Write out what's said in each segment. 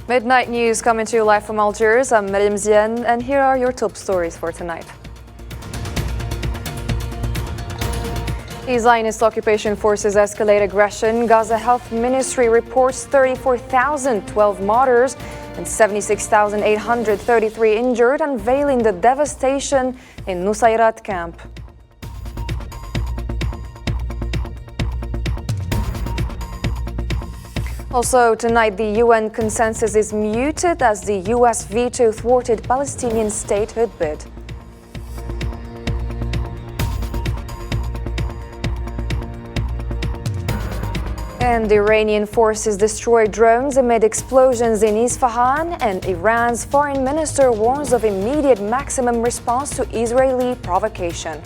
Midnight News coming to you live from Algiers. I'm Mariam Zian, and here are your top stories for tonight. The Zionist occupation forces escalate aggression. Gaza Health Ministry reports 34,012 martyrs and 76,833 injured, unveiling the devastation in Nusayrat camp. Also tonight, the UN consensus is muted as the US veto thwarted Palestinian statehood bid. And Iranian forces destroy drones amid explosions in Isfahan, and Iran's foreign minister warns of immediate maximum response to Israeli provocation.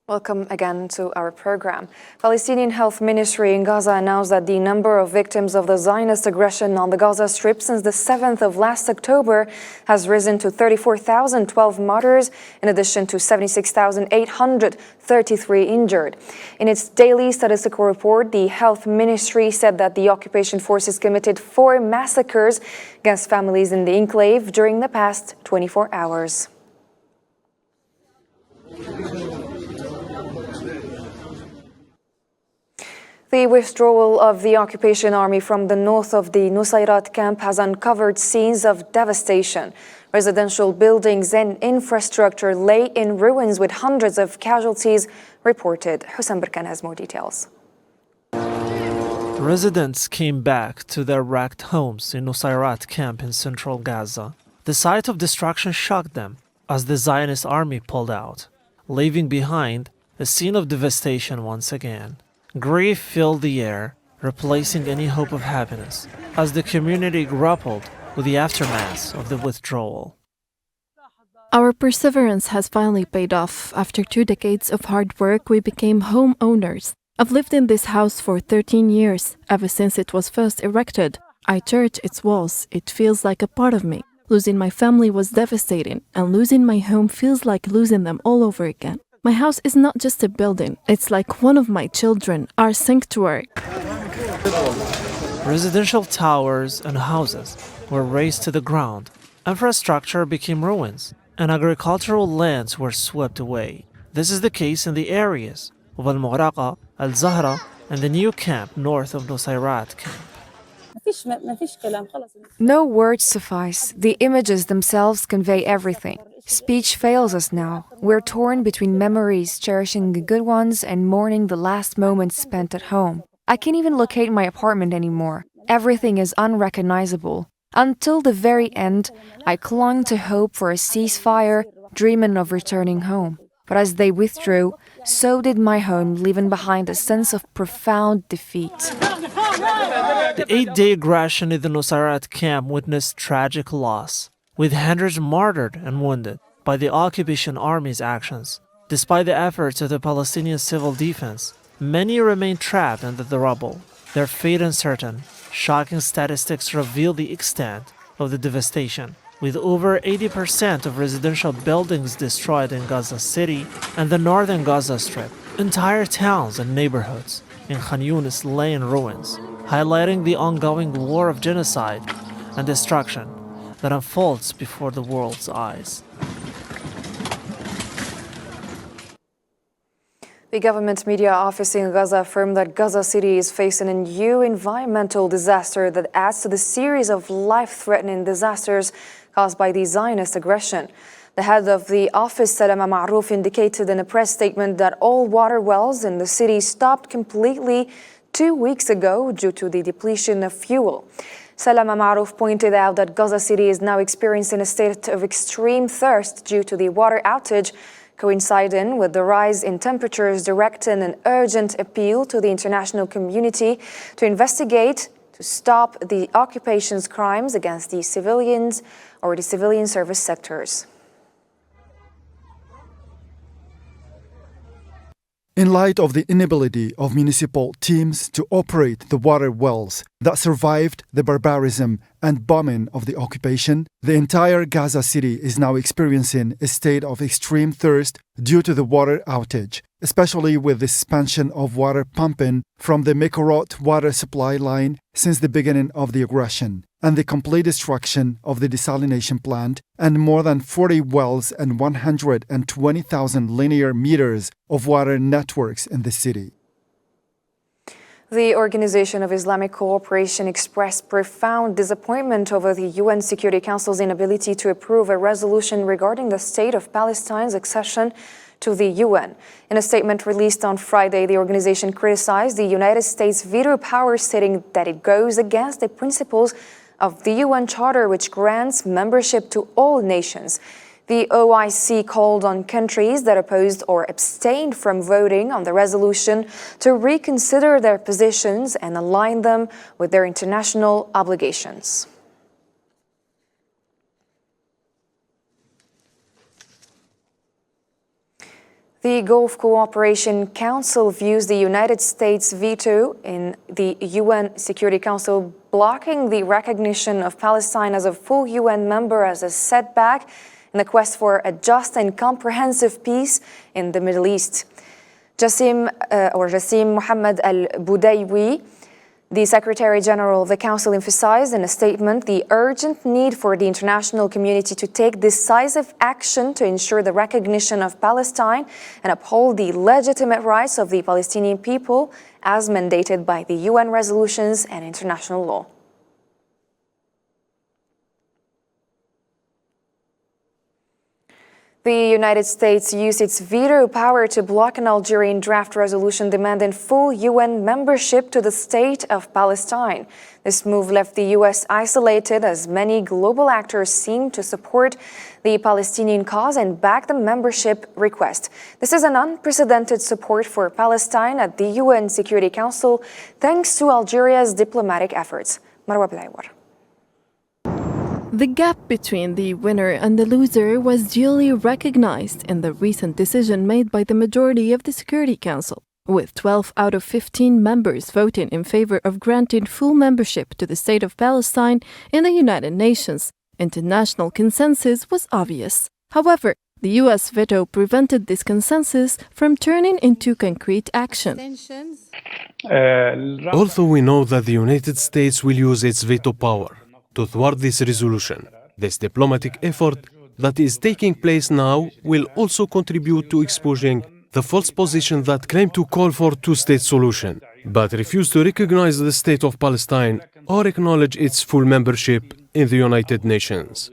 Welcome again to our program. Palestinian Health Ministry in Gaza announced that the number of victims of the Zionist aggression on the Gaza Strip since the 7th of last October has risen to 34,012 martyrs, in addition to 76,833 injured. In its daily statistical report, the Health Ministry said that the occupation forces committed 4 massacres against families in the enclave during the past 24 hours. The withdrawal of the occupation army from the north of the Nusayrat camp has uncovered scenes of devastation. Residential buildings and infrastructure lay in ruins with hundreds of casualties reported. Hussein Berkan has more details. Residents came back to their wrecked homes in Nusayrat camp in central Gaza. The sight of destruction shocked them as the Zionist army pulled out, leaving behind a scene of devastation once again. Grief filled the air, replacing any hope of happiness, as the community grappled with the aftermath of the withdrawal. Our perseverance has finally paid off. After 2 decades of hard work, we became homeowners. I've lived in this house for 13 years, ever since it was first erected. I cherish its walls. It feels like a part of me. Losing my family was devastating, and losing my home feels like losing them all over again. My house is not just a building, it's like one of my children, our sanctuary. Residential towers and houses were razed to the ground. Infrastructure became ruins, and agricultural lands were swept away. This is the case in the areas of Al-Mughraqa, Al-Zahra, and the new camp north of Nusayrat camp. No words suffice. The images themselves convey everything. Speech fails us now. We're torn between memories, cherishing the good ones and mourning the last moments spent at home. I can't even locate my apartment anymore. Everything is unrecognizable. Until the very end, I clung to hope for a ceasefire, dreaming of returning home. But as they withdrew, so did my home, leaving behind a sense of profound defeat. The 8-day aggression in the Nusayrat camp witnessed tragic loss, with hundreds martyred and wounded by the occupation army's actions. Despite the efforts of the Palestinian civil defense, many remain trapped under the rubble. Their fate uncertain. Shocking statistics reveal the extent of the devastation, with over 80% of residential buildings destroyed in Gaza City and the northern Gaza Strip. Entire towns and neighborhoods in Khan Yunis lay in ruins, highlighting the ongoing war of genocide and destruction that unfolds before the world's eyes. The government media office in Gaza affirmed that Gaza City is facing a new environmental disaster that adds to the series of life-threatening disasters caused by the Zionist aggression. The head of the office, Salama Ma'rouf, indicated in a press statement that all water wells in the city stopped completely 2 weeks ago due to the depletion of fuel. Salama Maruf pointed out that Gaza City is now experiencing a state of extreme thirst due to the water outage, coinciding with the rise in temperatures, directing an urgent appeal to the international community to investigate, to stop the occupation's crimes against the civilians or the civilian service sectors. In light of the inability of municipal teams to operate the water wells that survived the barbarism and bombing of the occupation, the entire Gaza City is now experiencing a state of extreme thirst due to the water outage, especially with the suspension of water pumping from the Mekorot water supply line since the beginning of the aggression, and the complete destruction of the desalination plant and more than 40 wells and 120,000 linear meters of water networks in the city. The Organization of Islamic Cooperation expressed profound disappointment over the UN Security Council's inability to approve a resolution regarding the state of Palestine's accession to the UN. In a statement released on Friday, the organization criticized the United States veto power, stating that it goes against the principles of the UN Charter, which grants membership to all nations. The OIC called on countries that opposed or abstained from voting on the resolution to reconsider their positions and align them with their international obligations. The Gulf Cooperation Council views the United States veto in the UN Security Council blocking the recognition of Palestine as a full UN member as a setback in the quest for a just and comprehensive peace in the Middle East. Jassim Mohammed al-Budaywi, the Secretary General of the Council, emphasized in a statement the urgent need for the international community to take decisive action to ensure the recognition of Palestine and uphold the legitimate rights of the Palestinian people as mandated by the UN resolutions and international law. The United States used its veto power to block an Algerian draft resolution demanding full UN membership to the state of Palestine. This move left the U.S. isolated as many global actors seem to support the Palestinian cause and back the membership request. This is an unprecedented support for Palestine at the UN Security Council thanks to Algeria's diplomatic efforts. Marwa Belaywar. The gap between the winner and the loser was duly recognized in the recent decision made by the majority of the Security Council, with 12 out of 15 members voting in favor of granting full membership to the State of Palestine in the United Nations. International consensus was obvious. However, the U.S. veto prevented this consensus from turning into concrete action. Although we know that the United States will use its veto power to thwart this resolution, this diplomatic effort that is taking place now will also contribute to exposing the false position that claim to call for two-state solution, but refuse to recognize the state of Palestine or acknowledge its full membership in the United Nations.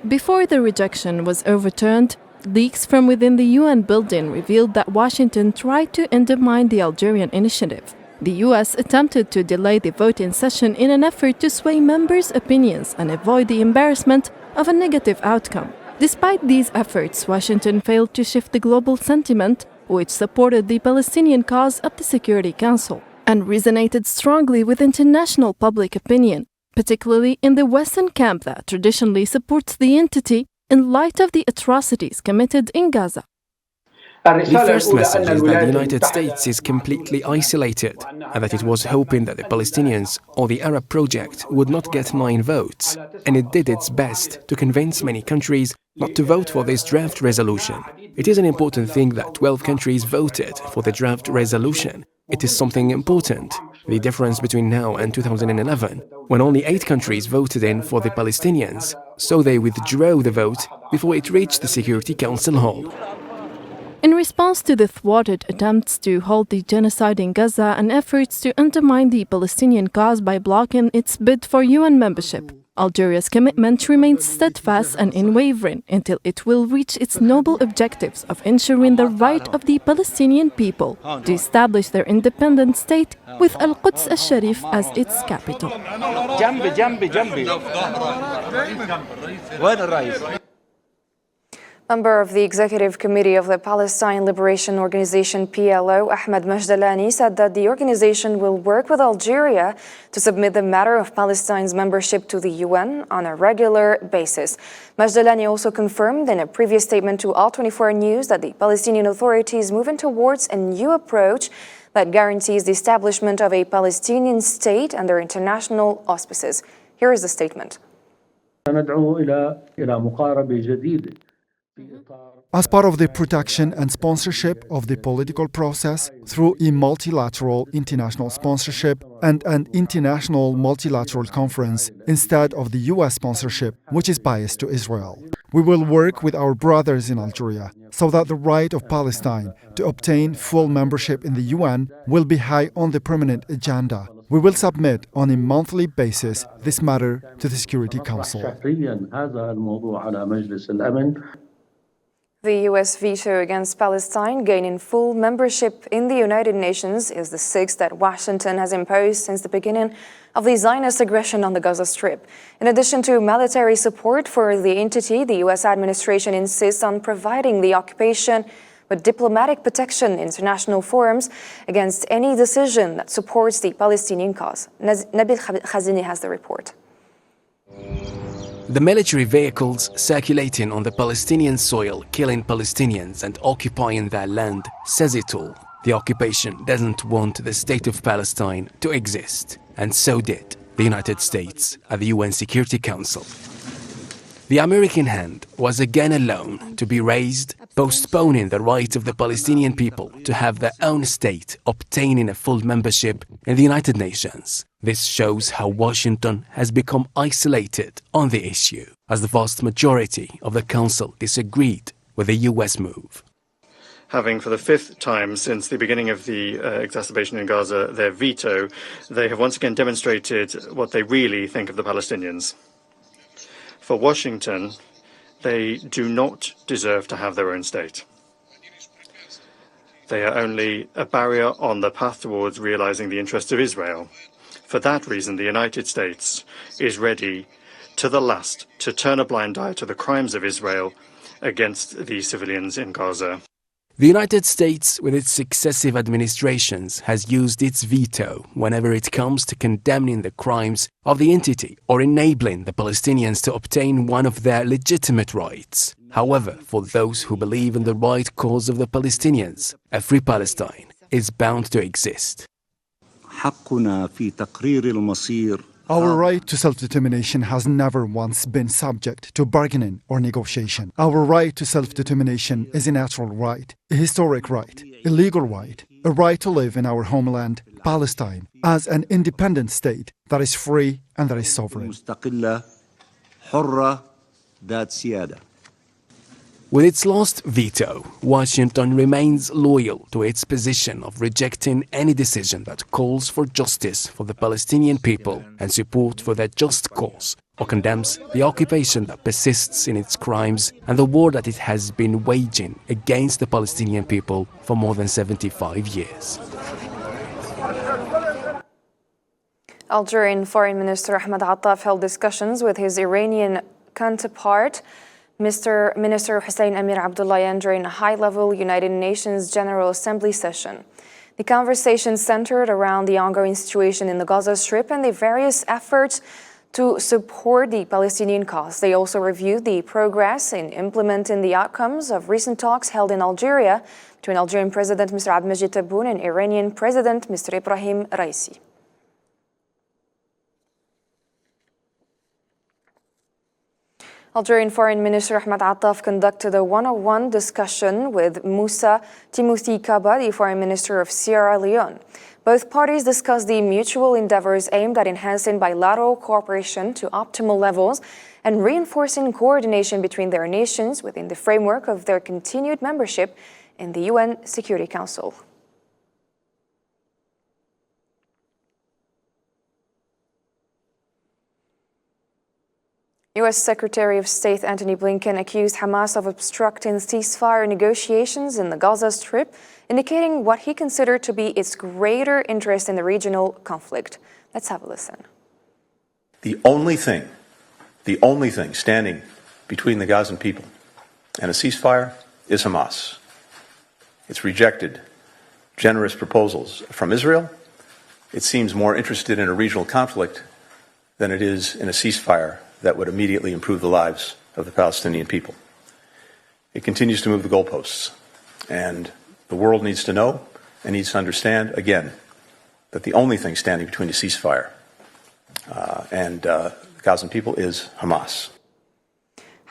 Before the rejection was overturned, leaks from within the UN building revealed that Washington tried to undermine the Algerian initiative. The U.S. attempted to delay the voting session in an effort to sway members' opinions and avoid the embarrassment of a negative outcome. Despite these efforts, Washington failed to shift the global sentiment, which supported the Palestinian cause at the Security Council, and resonated strongly with international public opinion, particularly in the Western camp that traditionally supports the entity in light of the atrocities committed in Gaza. The first message is that the United States is completely isolated and that it was hoping that the Palestinians or the Arab project would not get 9 votes, and it did its best to convince many countries not to vote for this draft resolution. It is an important thing that 12 countries voted for the draft resolution. It is something important. The difference between now and 2011, when only 8 countries voted in for the Palestinians, so they withdrew the vote before it reached the Security Council hall. In response to the thwarted attempts to halt the genocide in Gaza and efforts to undermine the Palestinian cause by blocking its bid for UN membership, Algeria's commitment remains steadfast and unwavering until it will reach its noble objectives of ensuring the right of the Palestinian people to establish their independent state with Al-Quds al-Sharif as its capital. Member of the Executive Committee of the Palestine Liberation Organization PLO, Ahmed Majdalani, said that the organization will work with Algeria to submit the matter of Palestine's membership to the UN on a regular basis. Majdalani also confirmed in a previous statement to Al-24 News that the Palestinian Authority is moving towards a new approach that guarantees the establishment of a Palestinian state under international auspices. Here is the statement. As part of the protection and sponsorship of the political process through a multilateral international sponsorship and an international multilateral conference instead of the US sponsorship, which is biased to Israel. We will work with our brothers in Algeria so that the right of Palestine to obtain full membership in the UN will be high on the permanent agenda. We will submit on a monthly basis this matter to the Security Council. The U.S. veto against Palestine gaining full membership in the United Nations is the sixth that Washington has imposed since the beginning of the Zionist aggression on the Gaza Strip. In addition to military support for the entity, the U.S. administration insists on providing the occupation with diplomatic protection in international forums against any decision that supports the Palestinian cause. Nabil Khazini has the report. The military vehicles circulating on the Palestinian soil, killing Palestinians and occupying their land, says it all. The occupation doesn't want the state of Palestine to exist, and so did the United States at the UN Security Council. The American hand was again alone to be raised, postponing the right of the Palestinian people to have their own state, obtaining a full membership in the United Nations. This shows how Washington has become isolated on the issue, as the vast majority of the Council disagreed with the US move. Having for the fifth time since the beginning of the exacerbation in Gaza their veto, they have once again demonstrated what they really think of the Palestinians. For Washington, they do not deserve to have their own state. They are only a barrier on the path towards realizing the interests of Israel. For that reason, the United States is ready to the last to turn a blind eye to the crimes of Israel against the civilians in Gaza. The United States, with its successive administrations, has used its veto whenever it comes to condemning the crimes of the entity or enabling the Palestinians to obtain one of their legitimate rights. However, for those who believe in the right cause of the Palestinians, a free Palestine is bound to exist. Our right to self-determination has never once been subject to bargaining or negotiation. Our right to self-determination is a natural right, a historic right, a legal right, a right to live in our homeland, Palestine, as an independent state that is free and that is sovereign. With its last veto, Washington remains loyal to its position of rejecting any decision that calls for justice for the Palestinian people and support for their just cause, or condemns the occupation that persists in its crimes and the war that it has been waging against the Palestinian people for more than 75 years. Algerian Foreign Minister Ahmed Attaf held discussions with his Iranian counterpart, Mr. Minister Hussein Amir Abdullahian, during a high-level United Nations General Assembly session. The conversation centered around the ongoing situation in the Gaza Strip and the various efforts to support the Palestinian cause. They also reviewed the progress in implementing the outcomes of recent talks held in Algeria between Algerian President Mr. Abdelmajid Tebboune and Iranian President Mr. Ibrahim Raisi. Algerian Foreign Minister Ahmed Attaf conducted a one-on-one discussion with Moussa Timothy Kaba, the Foreign Minister of Sierra Leone. Both parties discussed the mutual endeavors aimed at enhancing bilateral cooperation to optimal levels and reinforcing coordination between their nations within the framework of their continued membership in the UN Security Council. U.S. Secretary of State Antony Blinken accused Hamas of obstructing ceasefire negotiations in the Gaza Strip, indicating what he considered to be its greater interest in the regional conflict. Let's have a listen. The only thing standing between the Gazan people and a ceasefire is Hamas. It's rejected generous proposals from Israel. It seems more interested in a regional conflict than it is in a ceasefire that would immediately improve the lives of the Palestinian people. It continues to move the goalposts, and the world needs to know and needs to understand, again, that the only thing standing between a ceasefire and the Gazan people is Hamas.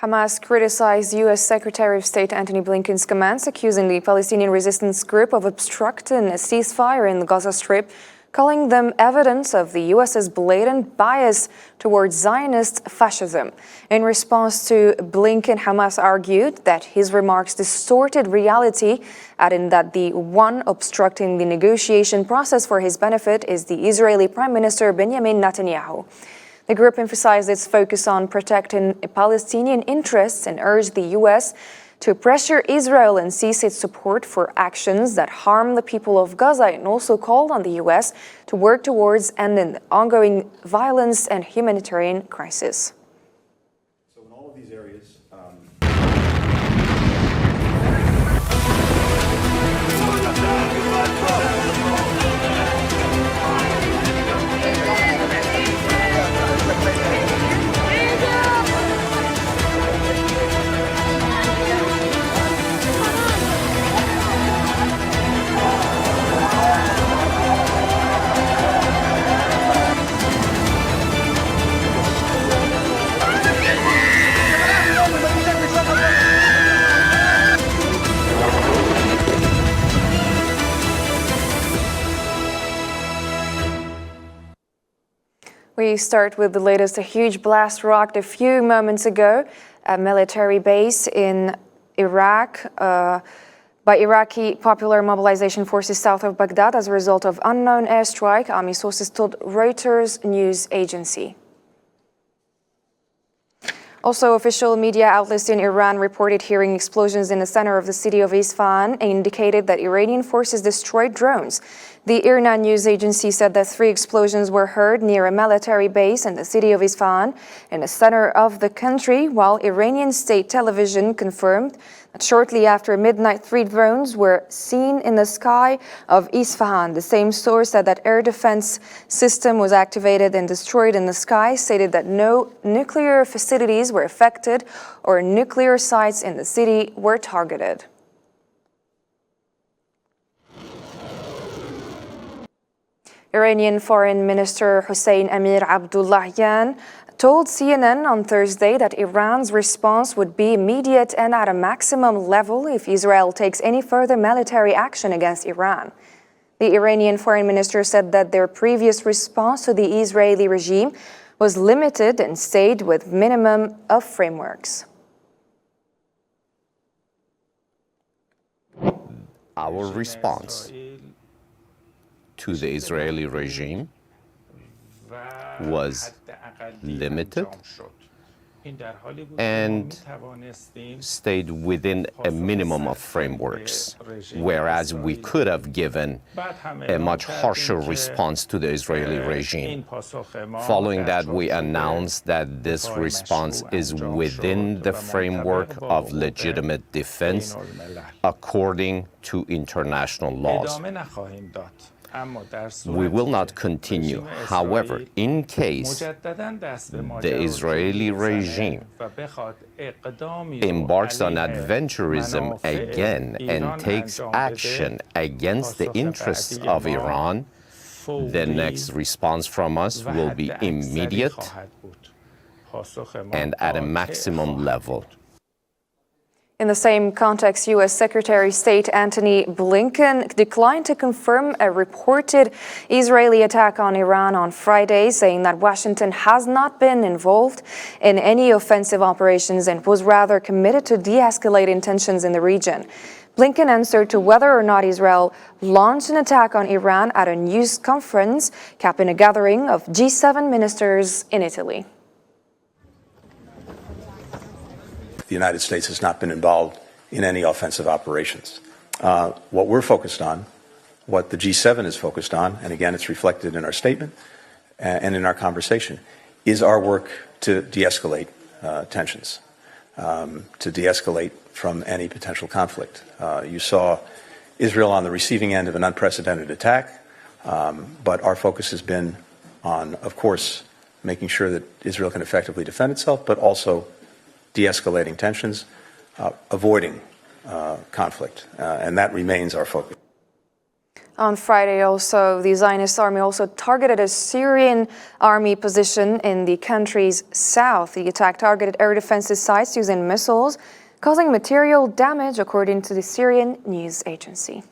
Hamas criticized U.S. Secretary of State Antony Blinken's comments, accusing the Palestinian resistance group of obstructing a ceasefire in the Gaza Strip, calling them evidence of the U.S.'s blatant bias towards Zionist fascism. In response to Blinken, Hamas argued that his remarks distorted reality, adding that the one obstructing the negotiation process for his benefit is the Israeli Prime Minister Benjamin Netanyahu. The group emphasized its focus on protecting Palestinian interests and urged the U.S. to pressure Israel and cease its support for actions that harm the people of Gaza, and also called on the U.S. to work towards ending the ongoing violence and humanitarian crisis. So in all of these areas, We start with the latest. A huge blast rocked a few moments ago a military base in Iraq by Iraqi Popular Mobilization Forces south of Baghdad as a result of unknown airstrike, army sources told Reuters news agency. Also, official media outlets in Iran reported hearing explosions in the center of the city of Isfahan and indicated that Iranian forces destroyed drones. The IRNA news agency said that 3 explosions were heard near a military base in the city of Isfahan in the center of the country, while Iranian state television confirmed that shortly after midnight 3 drones were seen in the sky of Isfahan. The same source said that air defense system was activated and destroyed in the sky, stated that no nuclear facilities were affected or nuclear sites in the city were targeted. Iranian Foreign Minister Hossein Amir-Abdollahian told CNN on Thursday that Iran's response would be immediate and at a maximum level if Israel takes any further military action against Iran. The Iranian Foreign Minister said that their previous response to the Israeli regime was limited and stayed with minimum of frameworks. Our response to the Israeli regime was limited and stayed within a minimum of frameworks, whereas we could have given a much harsher response to the Israeli regime. Following that, we announced that this response is within the framework of legitimate defense according to international laws. We will not continue. However, in case the Israeli regime embarks on adventurism again and takes action against the interests of Iran, the next response from us will be immediate and at a maximum level. In the same context, U.S. Secretary of State Antony Blinken declined to confirm a reported Israeli attack on Iran on Friday, saying that Washington has not been involved in any offensive operations and was rather committed to de-escalating tensions in the region. Blinken answered to whether or not Israel launched an attack on Iran at a news conference capping a gathering of G7 ministers in Italy. the United States has not been involved in any offensive operations. What we're focused on, what the G7 is focused on, and again it's reflected in our statement and in our conversation, is our work to de-escalate tensions, to de-escalate from any potential conflict. You saw Israel on the receiving end of an unprecedented attack, but our focus has been on, of course, making sure that Israel can effectively defend itself, but also de-escalating tensions, avoiding conflict, and that remains our focus. On Friday also, the Zionist army also targeted a Syrian army position in the country's south. The attack targeted air defenses sites using missiles, causing material damage, according to the Syrian news agency.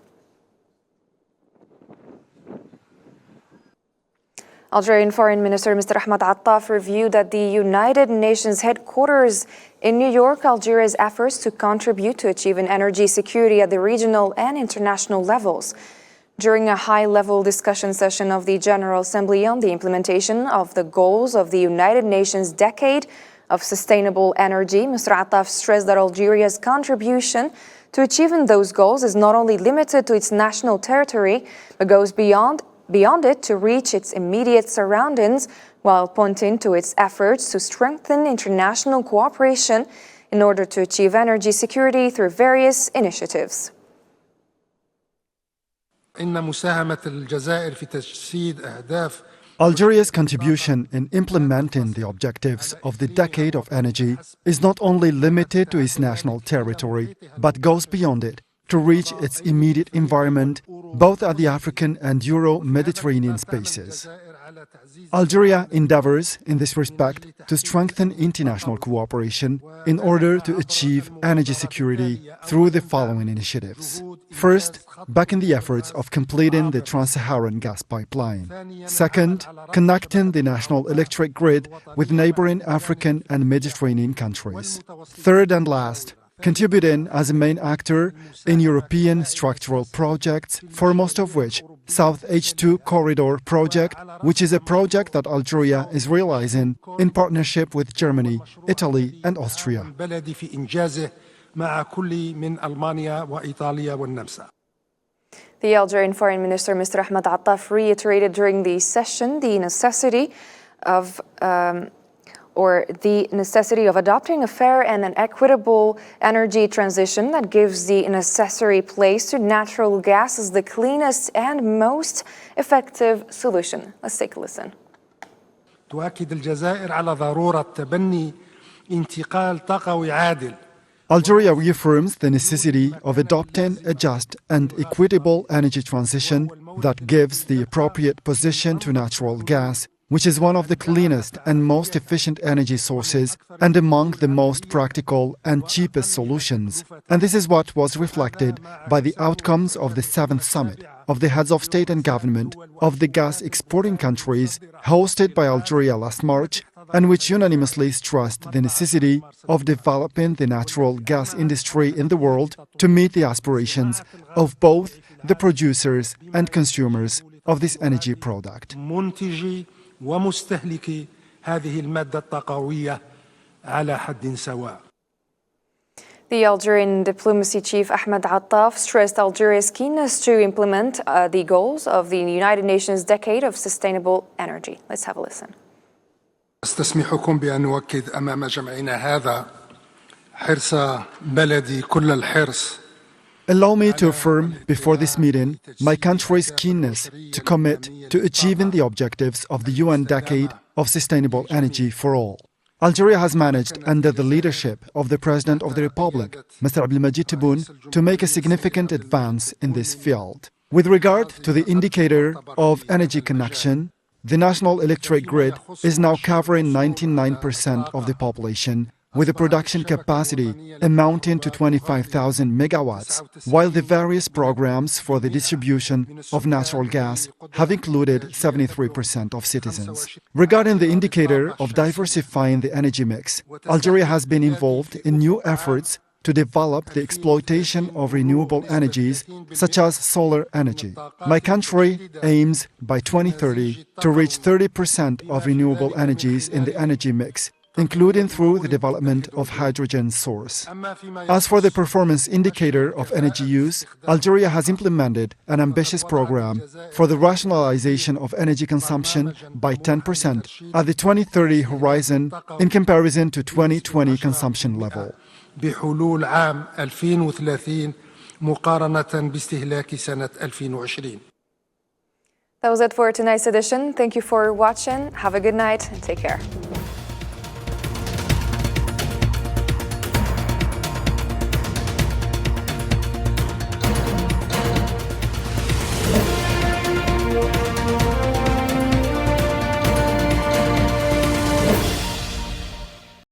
Algerian Foreign Minister Mr. Ahmed Attaf reviewed at the United Nations headquarters in New York Algeria's efforts to contribute to achieving energy security at the regional and international levels. During a high-level discussion session of the General Assembly on the implementation of the goals of the United Nations Decade of Sustainable Energy, Mr. Attaf stressed that Algeria's contribution to achieving those goals is not only limited to its national territory, but goes beyond it to reach its immediate surroundings, while pointing to its efforts to strengthen international cooperation in order to achieve energy security through various initiatives. Algeria's contribution in implementing the objectives of the Decade of Energy is not only limited to its national territory, but goes beyond it to reach its immediate environment, both at the African and Euro-Mediterranean spaces. Algeria endeavors, in this respect, to strengthen international cooperation in order to achieve energy security through the following initiatives. First, backing the efforts of completing the Trans-Saharan gas pipeline. Second, connecting the national electric grid with neighboring African and Mediterranean countries. Third and last, contributing as a main actor in European structural projects, foremost of which South H2 Corridor project, which is a project that Algeria is realizing in partnership with Germany, Italy and Austria. The Algerian Foreign Minister, Mr. Ahmed Attaf, reiterated during the session the necessity of adopting a fair and an equitable energy transition that gives the necessary place to natural gas as the cleanest and most effective solution. Let's take a listen. تؤكد الجزائر على ضرورة تبني انتقال طاقوي عادل. Algeria reaffirms the necessity of adopting a just and equitable energy transition that gives the appropriate position to natural gas, which is one of the cleanest and most efficient energy sources and among the most practical and cheapest solutions. And this is what was reflected by the outcomes of the 7th summit of the heads of state and government of the gas exporting countries hosted by Algeria last March, and which unanimously stressed the necessity of developing the natural gas industry in the world to meet the aspirations of both the producers and consumers of this energy product. ومستهلكي هذه المادة الطاقوية على حد سواء. The Algerian diplomacy chief Ahmed Attaf stressed Algeria's keenness to implement the goals of the United Nations Decade of Sustainable Energy. Let's have a listen. استسمحكم بأن نؤكد أمام جمعنا هذا حرص بلدي كل الحرص. Allow me to affirm before this meeting my country's keenness to commit to achieving the objectives of the UN Decade of Sustainable Energy for All. Algeria has managed, under the leadership of the President of the Republic, Mr. Abdelmajid Tebboune, to make a significant advance in this field. With regard to the indicator of energy connection, the national electric grid is now covering 99% of the population, with a production capacity amounting to 25,000 megawatts, while the various programs for the distribution of natural gas have included 73% of citizens. Regarding the indicator of diversifying the energy mix, Algeria has been involved in new efforts to develop the exploitation of renewable energies, such as solar energy. My country aims by 2030 to reach 30% of renewable energies in the energy mix, including through the development of hydrogen source. As for the performance indicator of energy use, Algeria has implemented an ambitious program for the rationalization of energy consumption by 10% at the 2030 horizon in comparison to 2020 consumption level. بحلول عام 2030 مقارنة باستهلاك سنة 2020. That was it for tonight's edition. Thank you for watching. Have a good night and take care.